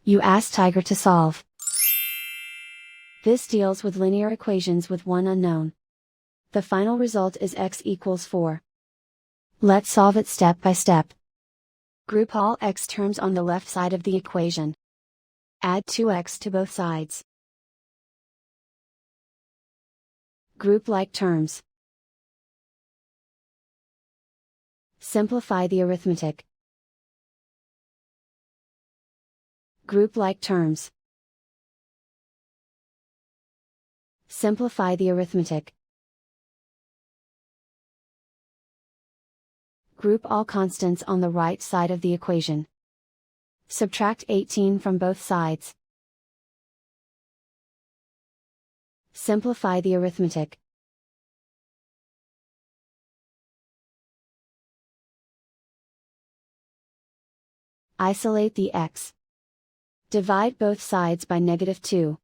You ask Tiger to solve. This deals with linear equations with one unknown. The final result is x equals 4. Let's solve it step by step. Group all x terms on the left side of the equation. Add 2x to both sides. Group like terms. Simplify the arithmetic. Group like terms. Simplify the arithmetic. Group all constants on the right side of the equation. Subtract 18 from both sides. Simplify the arithmetic. Isolate the x. Divide both sides by -2.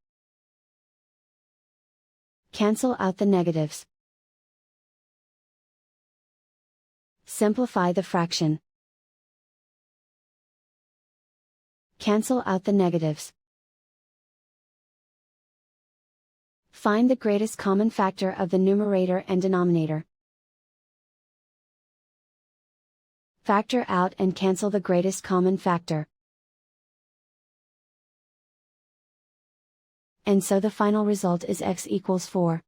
Cancel out the negatives. Simplify the fraction. Cancel out the negatives. Find the greatest common factor of the numerator and denominator. Factor out and cancel the greatest common factor. And so the final result is x equals 4.